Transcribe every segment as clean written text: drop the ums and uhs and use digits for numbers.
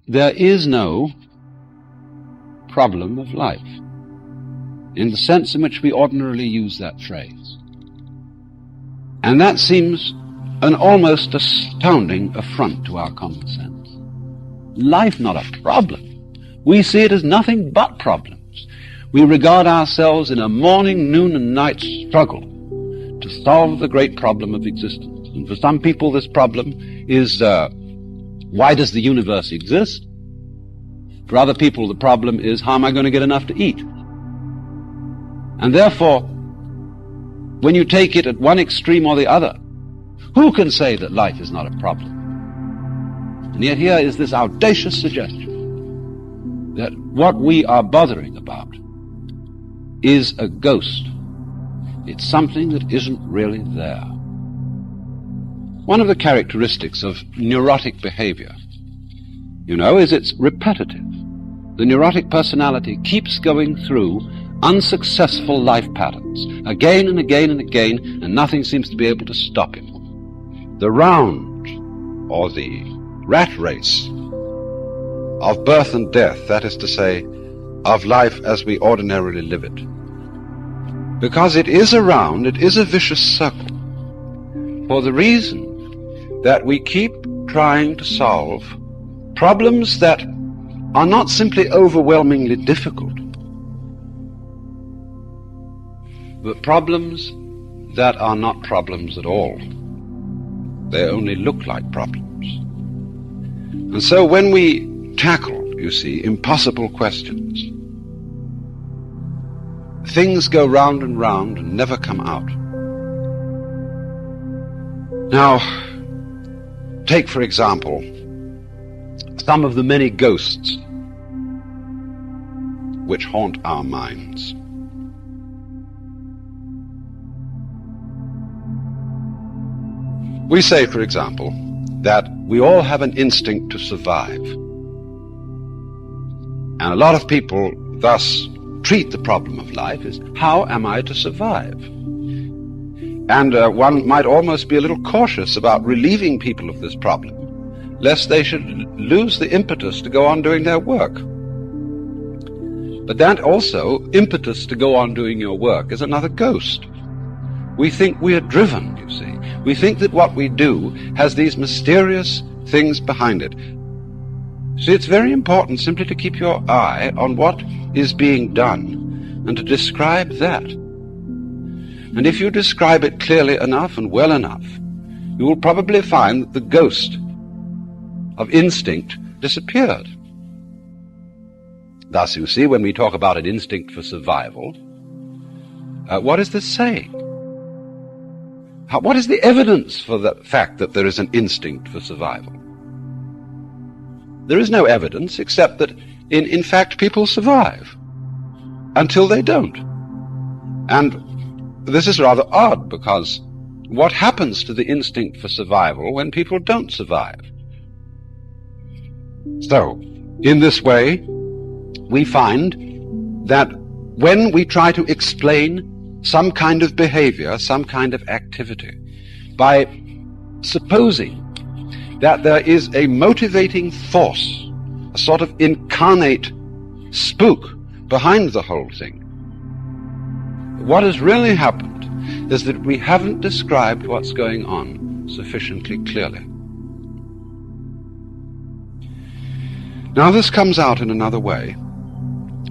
there is no problem of life in the sense in which we ordinarily use that phrase. And that seems an almost astounding affront to our common sense. Life not a problem. We see it as nothing but problems. We regard ourselves in a morning, noon, and night struggle to solve the great problem of existence. And for some people this problem is, why does the universe exist? For other people the problem is, how am I going to get enough to eat? And therefore, when you take it at one extreme or the other, who can say that life is not a problem? And yet here is this audacious suggestion that what we are bothering about is a ghost. It's something that isn't really there. One of the characteristics of neurotic behavior, is it's repetitive. The neurotic personality keeps going through unsuccessful life patterns again and again and again, and nothing seems to be able to stop him. The round, or the rat race of birth and death, that is to say, of life as we ordinarily live it. Because it is a round, it is a vicious circle, for the reason that we keep trying to solve problems that are not simply overwhelmingly difficult, but problems that are not problems at all. They only look like problems. And so when we tackle, impossible questions, things go round and round and never come out. Now, take, for example, some of the many ghosts which haunt our minds. We say, for example, that we all have an instinct to survive. And a lot of people thus treat the problem of life as, how am I to survive? And one might almost be a little cautious about relieving people of this problem, lest they should lose the impetus to go on doing their work. But that also, impetus to go on doing your work, is another ghost. We think we are driven, We think that what we do has these mysterious things behind it. See, it's very important simply to keep your eye on what is being done and to describe that. And if you describe it clearly enough and well enough, you will probably find that the ghost of instinct disappeared. Thus, you see, when we talk about an instinct for survival, what is this saying? What is the evidence for the fact that there is an instinct for survival? There is no evidence except that, in fact, people survive until they don't. And this is rather odd, because what happens to the instinct for survival when people don't survive? So, in this way, we find that when we try to explain some kind of behavior, some kind of activity, by supposing that there is a motivating force, a sort of incarnate spook behind the whole thing, what has really happened is that we haven't described what's going on sufficiently clearly. Now this comes out in another way.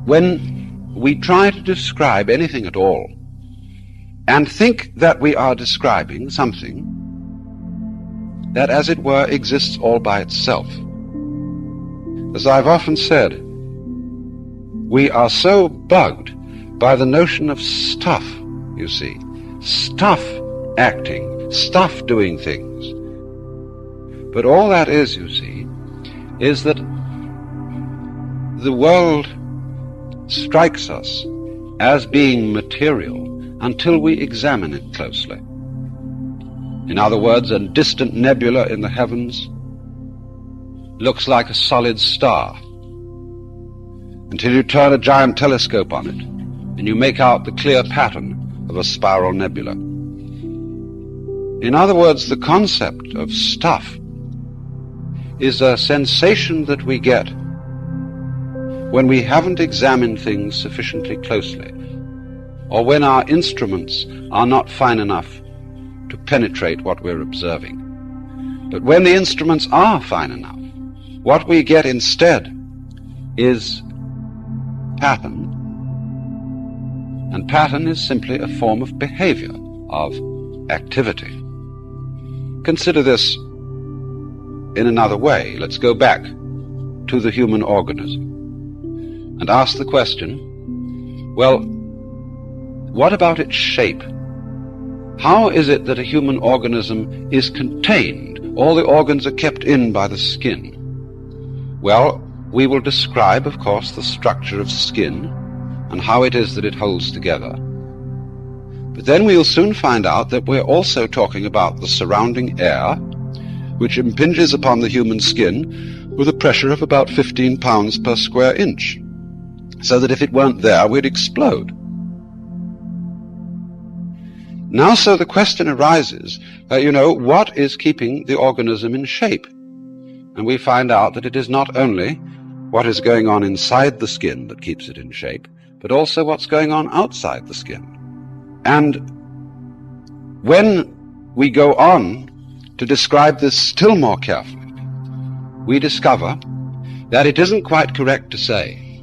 When we try to describe anything at all, and think that we are describing something that, as it were, exists all by itself. As I've often said, we are so bugged by the notion of stuff, stuff acting, stuff doing things. But all that is, is that the world strikes us as being material until we examine it closely. In other words, a distant nebula in the heavens looks like a solid star until you turn a giant telescope on it and you make out the clear pattern of a spiral nebula. In other words, the concept of stuff is a sensation that we get when we haven't examined things sufficiently closely, or when our instruments are not fine enough to penetrate what we're observing. But when the instruments are fine enough, what we get instead is pattern, and pattern is simply a form of behavior, of activity. Consider this in another way. Let's go back to the human organism and ask the question, well, what about its shape? How is it that a human organism is contained? All the organs are kept in by the skin. Well, we will describe, of course, the structure of skin and how it is that it holds together. But then we'll soon find out that we're also talking about the surrounding air, which impinges upon the human skin with a pressure of about 15 pounds per square inch, so that if it weren't there, we'd explode. Now, so the question arises, what is keeping the organism in shape? And we find out that it is not only what is going on inside the skin that keeps it in shape, but also what's going on outside the skin. And when we go on to describe this still more carefully, we discover that it isn't quite correct to say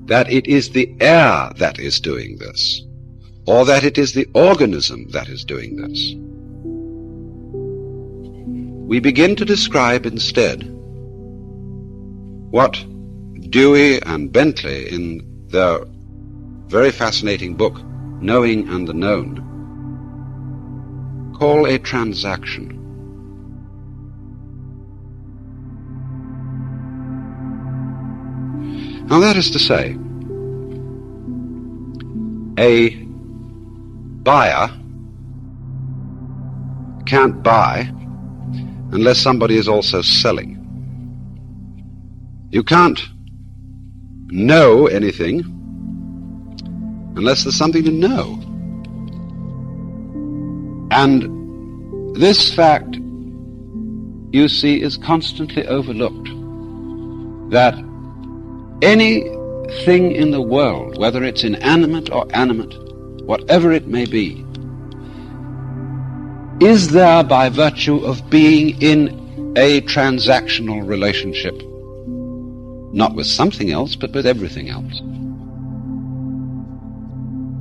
that it is the air that is doing this, or that it is the organism that is doing this. We begin to describe instead what Dewey and Bentley, in their very fascinating book, Knowing and the Known, call a transaction. Now, that is to say, a buyer can't buy unless somebody is also selling. You can't know anything unless there's something to know. And this fact, you see, is constantly overlooked, that anything in the world, whether it's inanimate or animate, whatever it may be, is there by virtue of being in a transactional relationship, not with something else, but with everything else.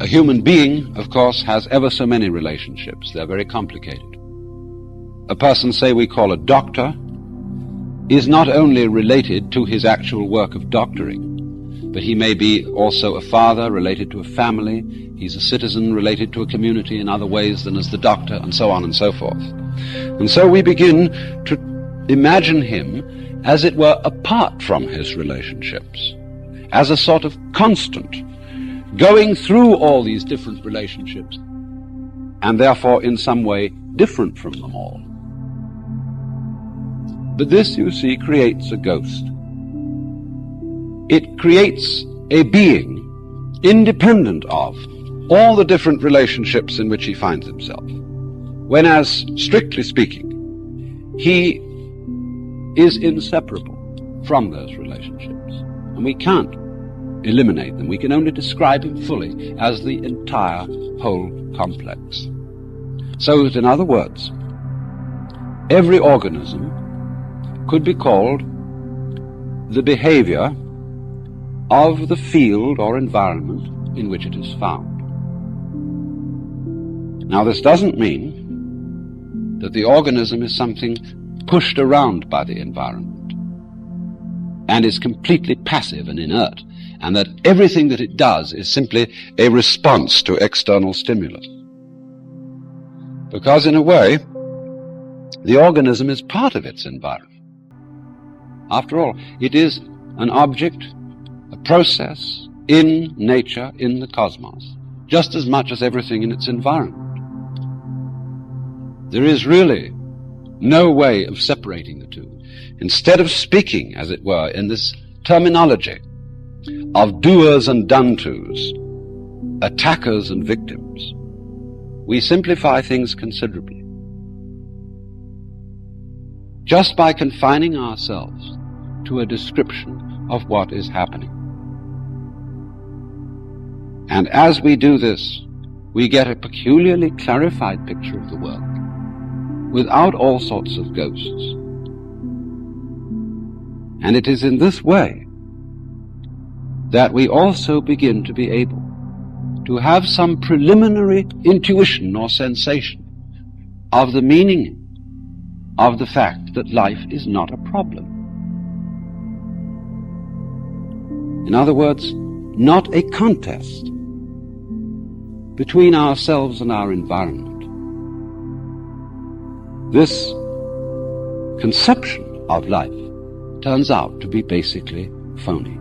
A human being, of course, has ever so many relationships. They're very complicated. A person, say, we call a doctor, is not only related to his actual work of doctoring, but he may be also a father related to a family. He's a citizen related to a community in other ways than as the doctor, and so on and so forth. And so we begin to imagine him, as it were, apart from his relationships, as a sort of constant, going through all these different relationships, and therefore in some way different from them all. But this, you see, creates a ghost. It creates a being independent of all the different relationships in which he finds himself, when, as strictly speaking, he is inseparable from those relationships. And we can't eliminate them. We can only describe him fully as the entire whole complex. So that, in other words, every organism could be called the behavior of the field or environment in which it is found. Now, this doesn't mean that the organism is something pushed around by the environment and is completely passive and inert, and that everything that it does is simply a response to external stimulus. Because, in a way, the organism is part of its environment. After all, it is an object, a process in nature, in the cosmos, just as much as everything in its environment. There is really no way of separating the two. Instead of speaking, as it were, in this terminology of doers and done-tos, attackers and victims, we simplify things considerably. just by confining ourselves to a description of what is happening. And as we do this, we get a peculiarly clarified picture of the world, without all sorts of ghosts. And it is in this way that we also begin to be able to have some preliminary intuition or sensation of the meaning of the fact that life is not a problem. In other words, not a contest between ourselves and our environment. This conception of life turns out to be basically phony.